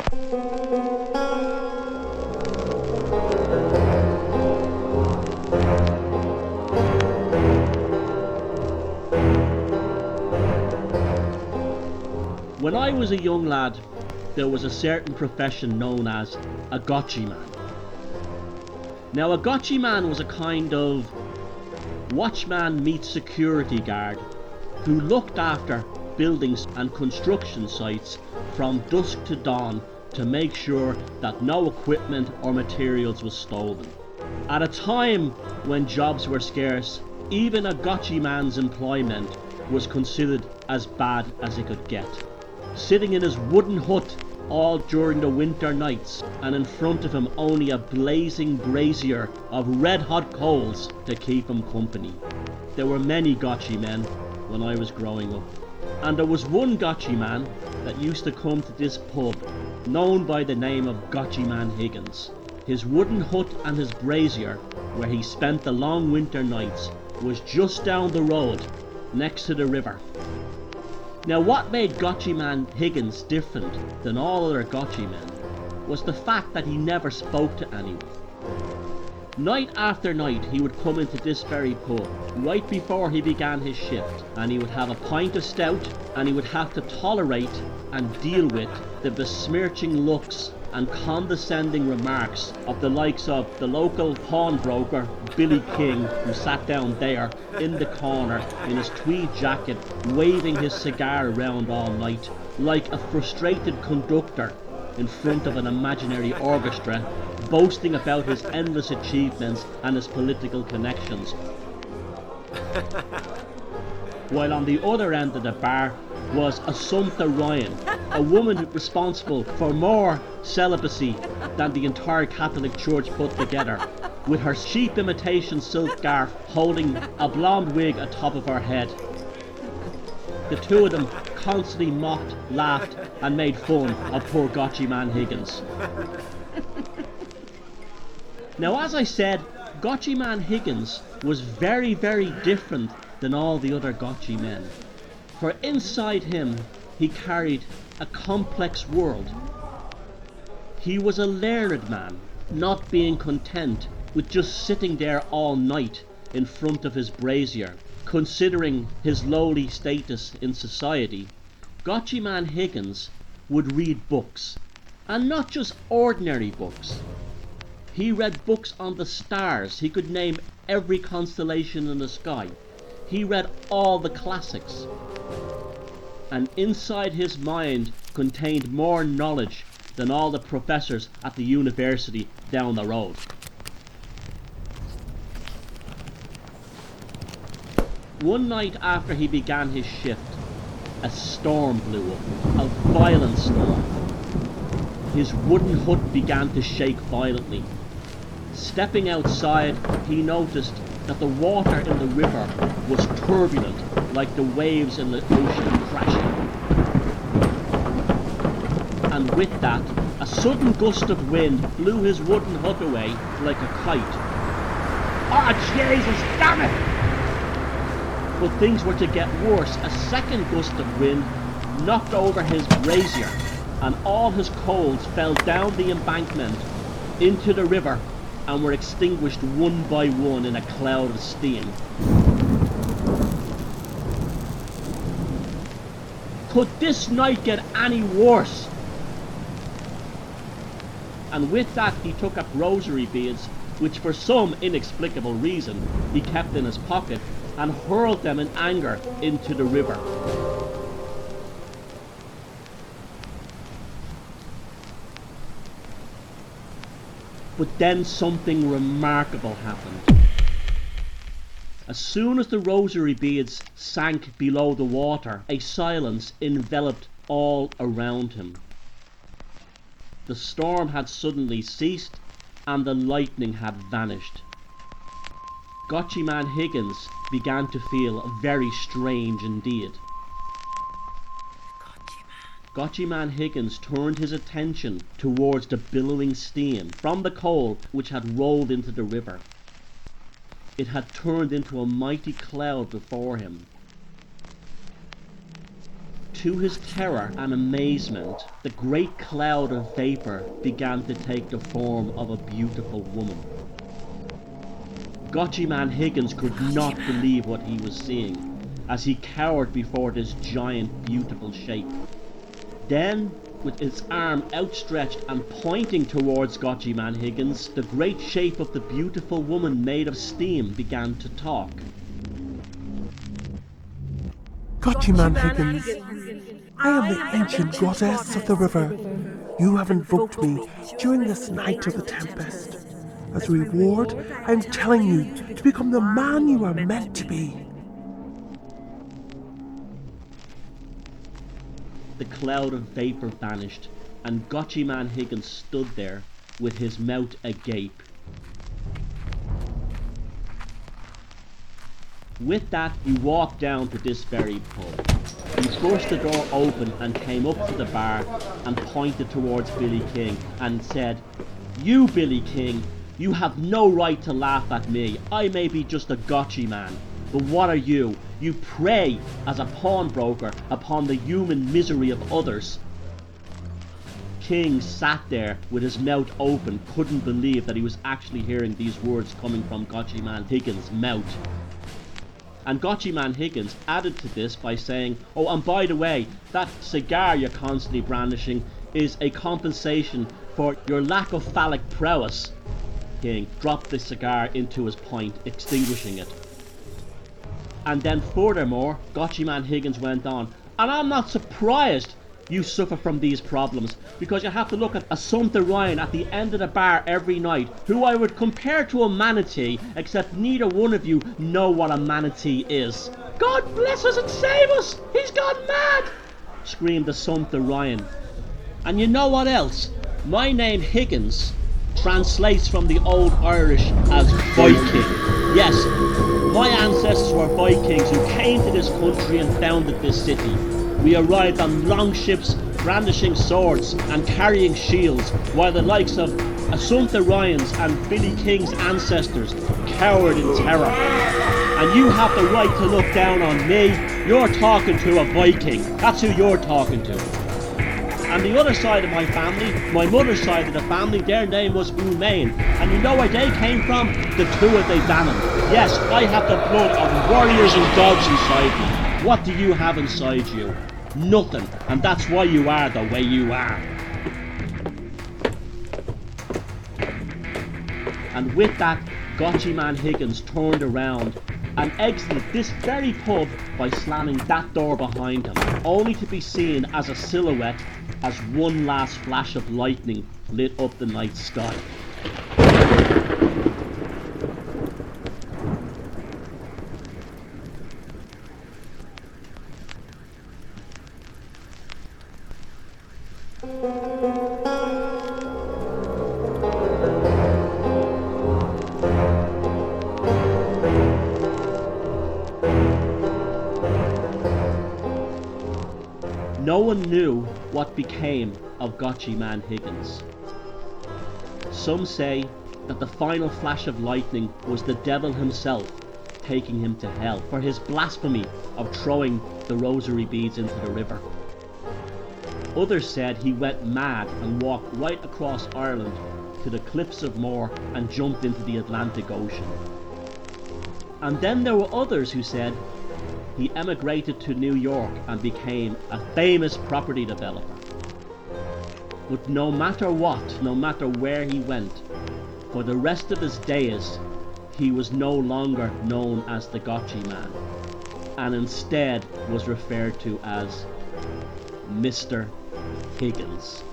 When I was a young lad, there was a certain profession known as a GOTCHIEMAN. Now, a GOTCHIEMAN was a kind of watchman meets security guard who looked after buildings and construction sites from dusk to dawn to make sure that no equipment or materials was stolen. At a time when jobs were scarce, even a GOTCHIEMAN's employment was considered as bad as it could get. Sitting in his wooden hut all during the winter nights, and in front of him only a blazing brazier of red-hot coals to keep him company. There were many GOTCHIEMAN when I was growing up, and there was one GOTCHIEMAN that used to come to this pub, known by the name of GOTCHIEMAN Higgins. His wooden hut and his brazier, where he spent the long winter nights, was just down the road, next to the river. Now, what made GOTCHIEMAN Higgins different than all other GOTCHIEMAN was the fact that he never spoke to anyone. Night after night he would come into this very pub right before he began his shift, and he would have a pint of stout, and he would have to tolerate and deal with the besmirching looks and condescending remarks of the likes of the local pawnbroker Billy King, who sat down there in the corner in his tweed jacket, waving his cigar around all night like a frustrated conductor in front of an imaginary orchestra, boasting about his endless achievements and his political connections. While on the other end of the bar was Assumpta Ryan, a woman responsible for more celibacy than the entire Catholic Church put together, with her cheap imitation silk scarf holding a blonde wig atop of her head. The two of them constantly mocked, laughed and made fun of poor GOTCHIEMAN Higgins. Now, as I said, GOTCHIEMAN Higgins was very, very different than all the other GOTCHIEMAN. For inside him, he carried a complex world. He was a learned man, not being content with just sitting there all night in front of his brazier, considering his lowly status in society. GOTCHIEMAN Higgins would read books, and not just ordinary books. He read books on the stars. He could name every constellation in the sky. He read all the classics. And inside his mind contained more knowledge than all the professors at the university down the road. One night after he began his shift, a storm blew up, a violent storm. His wooden hut began to shake violently. Stepping outside, he noticed that the water in the river was turbulent, like the waves in the ocean crashing. And with that, a sudden gust of wind blew his wooden hut away like a kite. "Ah, Jesus, damn it!" But things were to get worse. A second gust of wind knocked over his brazier, and all his coals fell down the embankment into the river and were extinguished one by one in a cloud of steam. Could this night get any worse? And with that he took up rosary beads, which for some inexplicable reason he kept in his pocket, and hurled them in anger into the river. But then something remarkable happened. As soon as the rosary beads sank below the water, a silence enveloped all around him. The storm had suddenly ceased, and the lightning had vanished. GOTCHIEMAN Higgins began to feel very strange indeed. GOTCHIEMAN Higgins turned his attention towards the billowing steam from the coal which had rolled into the river. It had turned into a mighty cloud before him. to his terror and amazement, the great cloud of vapor began to take the form of a beautiful woman. GOTCHIEMAN Higgins could not believe what he was seeing, as he cowered before this giant, beautiful shape. Then, with its arm outstretched and pointing towards GOTCHIEMAN Higgins, the great shape of the beautiful woman made of steam began to talk. GOTCHIEMAN Higgins, I am the ancient goddess of the river. You have invoked me during this night of the tempest. As a reward, I am telling you to become the man you are meant to be. The cloud of vapor vanished, and GOTCHIEMAN Higgins stood there with his mouth agape. With that, he walked down to this very pub. He forced the door open and came up to the bar and pointed towards Billy King and said, "You, Billy King, you have no right to laugh at me. I may be just a GOTCHIEMAN, but what are you? You prey as a pawnbroker upon the human misery of others." King sat there with his mouth open, couldn't believe that he was actually hearing these words coming from GOTCHIEMAN Higgins' mouth. And GOTCHIEMAN Higgins added to this by saying, "Oh, and by the way, that cigar you're constantly brandishing is a compensation for your lack of phallic prowess." King dropped the cigar into his pint, extinguishing it. And then furthermore, GOTCHIEMAN Higgins went on, "And I'm not surprised you suffer from these problems, because you have to look at Assumpta Ryan at the end of the bar every night, who I would compare to a manatee, except neither one of you know what a manatee is." "God bless us and save us! He's gone mad!" screamed Assumpta Ryan. And you know what else? My name Higgins translates from the old Irish as Viking. Yes, my ancestors were Vikings who came to this country and founded this city. We arrived on long ships, brandishing swords and carrying shields, while the likes of Assumpta Ryan's and Billy King's ancestors cowered in terror. And you have the right to look down on me. You're talking to a Viking. That's who you're talking to. And the other side of my family, my mother's side of the family, their name was Umain. And you know where they came from? The Tuatha De Danann. Yes, I have the blood of warriors and gods inside me. What do you have inside you? Nothing. And that's why you are the way you are. And with that, GOTCHIEMAN Higgins turned around and exited this very pub by slamming that door behind him, only to be seen as a silhouette as one last flash of lightning lit up the night sky. No one knew what became of GOTCHIEMAN Higgins. Some say that the final flash of lightning was the devil himself taking him to hell for his blasphemy of throwing the rosary beads into the river. Others said he went mad and walked right across Ireland to the cliffs of Moher and jumped into the Atlantic Ocean. And then there were others who said he emigrated to New York and became a famous property developer. But no matter what, no matter where he went, for the rest of his days, he was no longer known as the GOTCHIEMAN, and instead was referred to as Mr. Higgins.